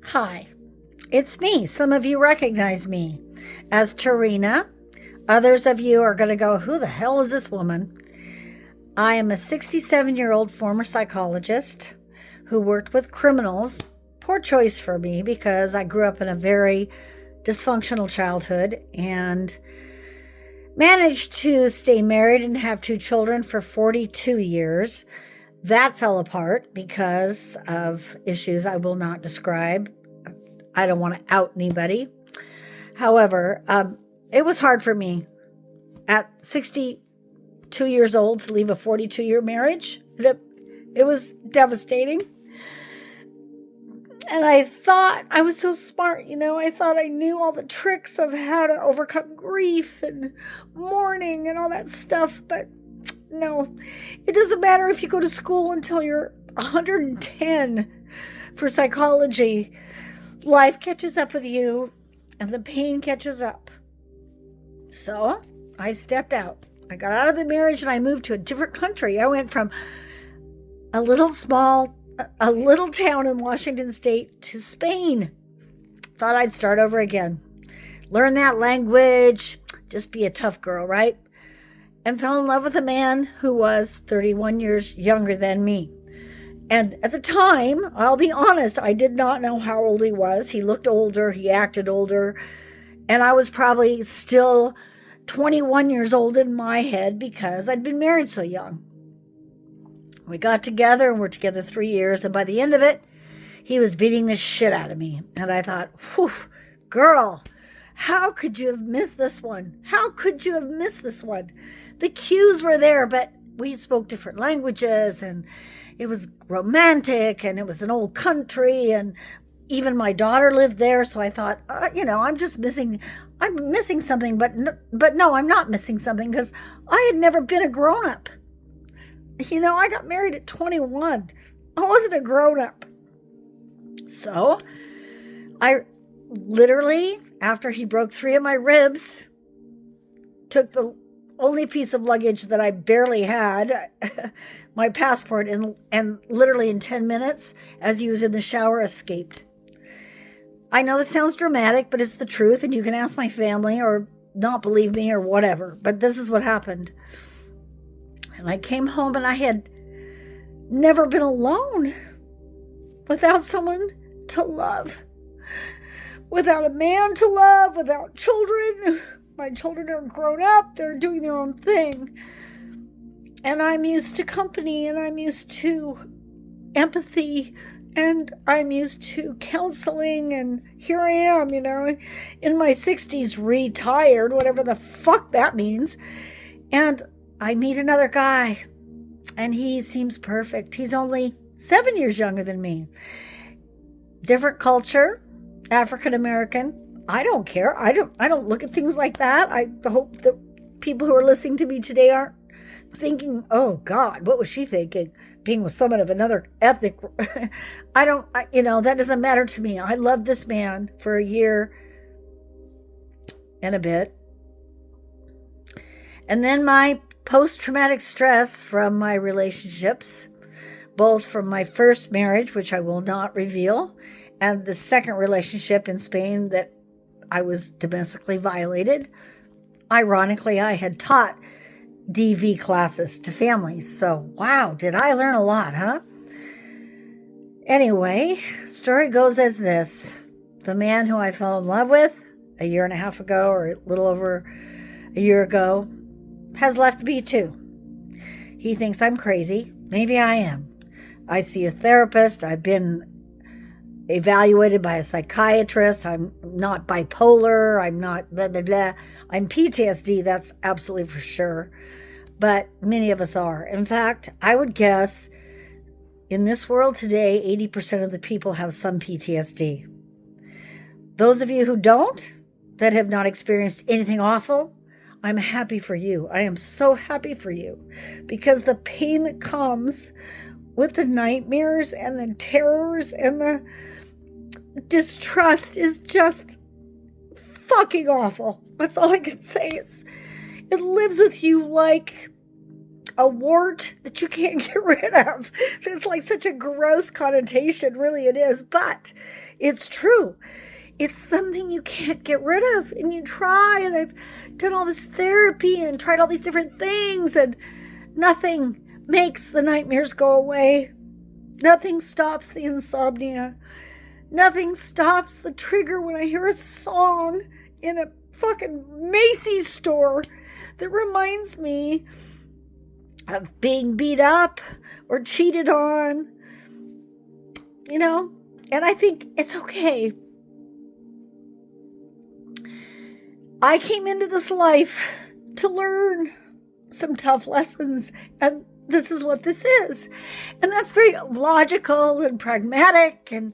Hi, it's me. Some of you recognize me as Tarina. Others of you are going to go, who the hell is this woman? I am a 67-year-old former psychologist who worked with criminals. Poor choice for me because I grew up in a very dysfunctional childhood and managed to stay married and have 2 children for 42 years. That fell apart because of issues I will not describe. I don't want to out anybody. However, it was hard for me at 62 years old to leave a 42-year marriage. It was devastating. And I thought I was so smart, I thought I knew all the tricks of how to overcome grief and mourning and all that stuff. But no, it doesn't matter if you go to school until you're 110 for psychology. Life catches up with you and the pain catches up. So I stepped out. I got out of the marriage and I moved to a different country. I went from a little town in Washington State to Spain. Thought I'd start over again. Learn that language, just be a tough girl, right? And fell in love with a man who was 31 years younger than me. And at the time, I'll be honest, I did not know how old he was. He looked older, he acted older, and I was probably still 21 years old in my head because I'd been married so young. We got together and we're together 3 years, and by the end of it, he was beating the shit out of me. And I thought, whew, girl, how could you have missed this one? How could you have missed this one? The cues were there, but we spoke different languages, and it was romantic, and it was an old country, and even my daughter lived there. So I thought, I'm missing something, but no, I'm not missing something because I had never been a grown-up. I got married at 21. I wasn't a grown-up. So I literally, after he broke 3 of my ribs, took the only piece of luggage that I barely had, my passport, and literally in 10 minutes, as he was in the shower, escaped. I know this sounds dramatic, but it's the truth, and you can ask my family or not believe me or whatever, but this is what happened. And I came home and I had never been alone without someone to love, without a man to love, without children. My children are grown up. They're doing their own thing. And I'm used to company, and I'm used to empathy, and I'm used to counseling. And here I am, in my 60s, retired, whatever the fuck that means. And I meet another guy, and he seems perfect. He's only 7 years younger than me. Different culture, African American. I don't care. I don't look at things like that. I hope that people who are listening to me today aren't thinking, oh God, what was she thinking? Being with someone of another ethnic. That doesn't matter to me. I loved this man for a year and a bit. And then my post-traumatic stress from my relationships, both from my first marriage, which I will not reveal, and the second relationship in Spain that I was domestically violated. Ironically, I had taught DV classes to families. So, wow, did I learn a lot, huh? Anyway, story goes as this. The man who I fell in love with a year and a half ago, or a little over a year ago, has left me too. He thinks I'm crazy. Maybe I am. I see a therapist. I've been evaluated by a psychiatrist. I'm not bipolar. I'm not blah, blah, blah. I'm PTSD, that's absolutely for sure. But many of us are. In fact, I would guess in this world today, 80% of the people have some PTSD. Those of you who don't, that have not experienced anything awful, I'm happy for you. I am so happy for you, because the pain that comes with the nightmares and the terrors and the distrust is just fucking awful. That's all I can say. It lives with you like a wart that you can't get rid of. It's like such a gross connotation, really it is, but it's true. It's something you can't get rid of, and you try, and I've done all this therapy and tried all these different things, and nothing makes the nightmares go away. Nothing stops the insomnia. Nothing stops the trigger when I hear a song in a fucking Macy's store that reminds me of being beat up or cheated on, and I think it's okay. I came into this life to learn some tough lessons, and this is what this is. And that's very logical and pragmatic, and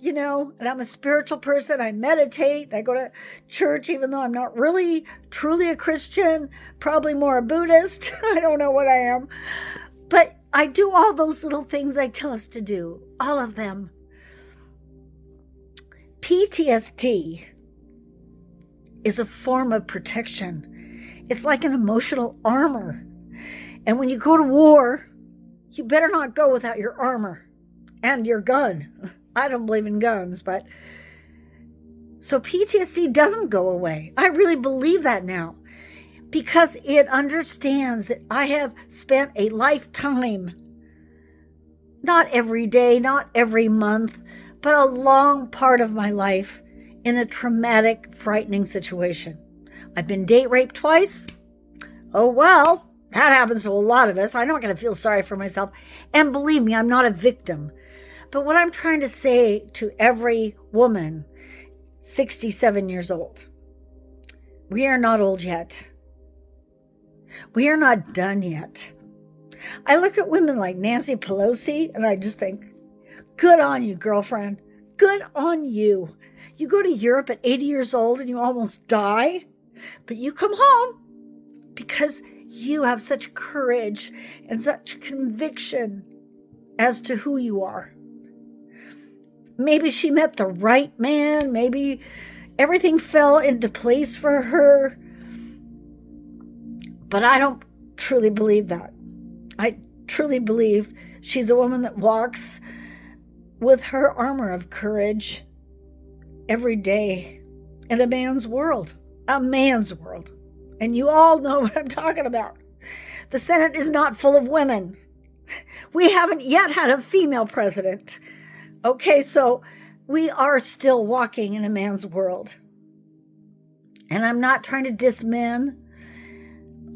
and I'm a spiritual person. I meditate. I go to church, even though I'm not really truly a Christian, probably more a Buddhist. I don't know what I am. But I do all those little things they tell us to do, all of them. PTSD is a form of protection. It's like an emotional armor. And when you go to war, you better not go without your armor and your gun. I don't believe in guns, but so PTSD doesn't go away. I really believe that now because it understands that I have spent a lifetime, not every day, not every month, but a long part of my life in a traumatic, frightening situation. I've been date raped twice. Oh, well, that happens to a lot of us. I'm not going to feel sorry for myself. And believe me, I'm not a victim. But what I'm trying to say to every woman, 67 years old, we are not old yet. We are not done yet. I look at women like Nancy Pelosi and I just think, good on you, girlfriend. Good on you. You go to Europe at 80 years old and you almost die, but you come home because you have such courage and such conviction as to who you are. Maybe she met the right man. Maybe everything fell into place for her. But I don't truly believe that. I truly believe she's a woman that walks with her armor of courage every day in a man's world. A man's world. And you all know what I'm talking about. The Senate is not full of women. We haven't yet had a female president. Okay, so we are still walking in a man's world. And I'm not trying to diss men.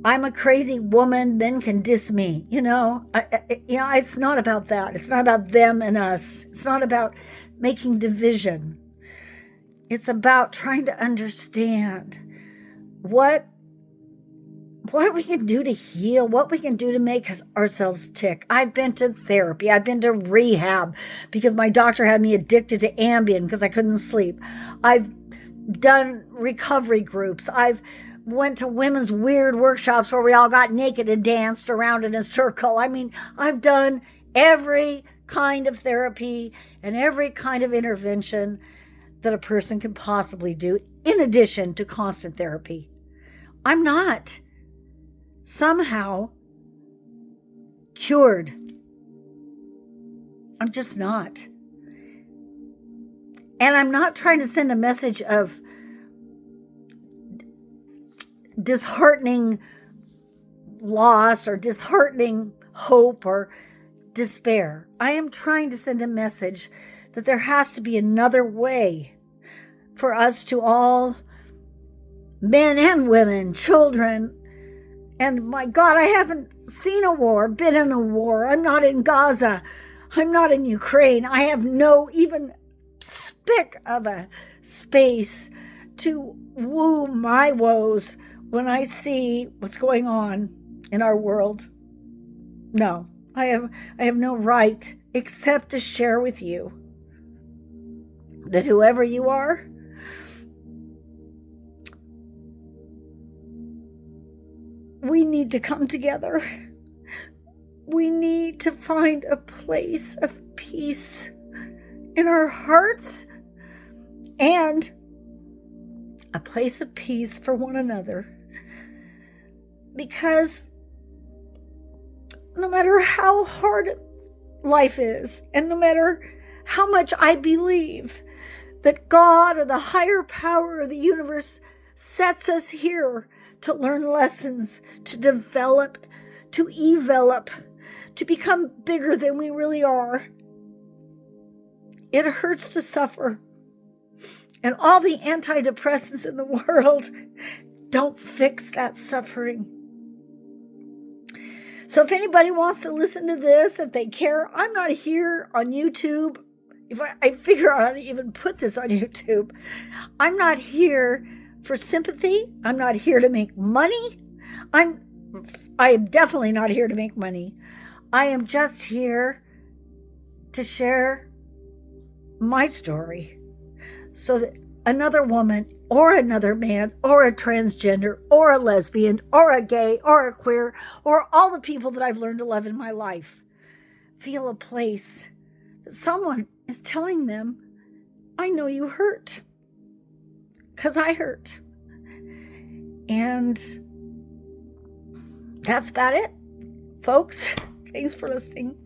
I'm a crazy woman, men can diss me. It's not about that. It's not about them and us. It's not about making division. It's about trying to understand what we can do to heal, what we can do to make ourselves tick. I've been to therapy. I've been to rehab because my doctor had me addicted to Ambien because I couldn't sleep. I've done recovery groups. I've went to women's weird workshops where we all got naked and danced around in a circle. I mean, I've done every kind of therapy and every kind of intervention that a person can possibly do in addition to constant therapy. I'm not somehow cured. I'm just not. And I'm not trying to send a message of disheartening loss or disheartening hope or despair. I am trying to send a message that there has to be another way for us to all, men and women, children. And my God, I haven't seen a war, been in a war. I'm not in Gaza. I'm not in Ukraine. I have no even spick of a space to woo my woes when I see what's going on in our world. No, I have no right except to share with you that whoever you are, we need to come together. We need to find a place of peace in our hearts and a place of peace for one another. Because no matter how hard life is, and no matter how much I believe that God or the higher power of the universe sets us here to learn lessons, to develop, to evelop, to become bigger than we really are. It hurts to suffer. And all the antidepressants in the world don't fix that suffering. So if anybody wants to listen to this, if they care, I'm not here on YouTube. If I figure out how to even put this on YouTube, I'm not here for sympathy. I'm not here to make money. I am definitely not here to make money. I am just here to share my story so that another woman or another man or a transgender or a lesbian or a gay or a queer or all the people that I've learned to love in my life feel a place that someone is telling them, I know you hurt, because I hurt. And that's about it, folks. Thanks for listening.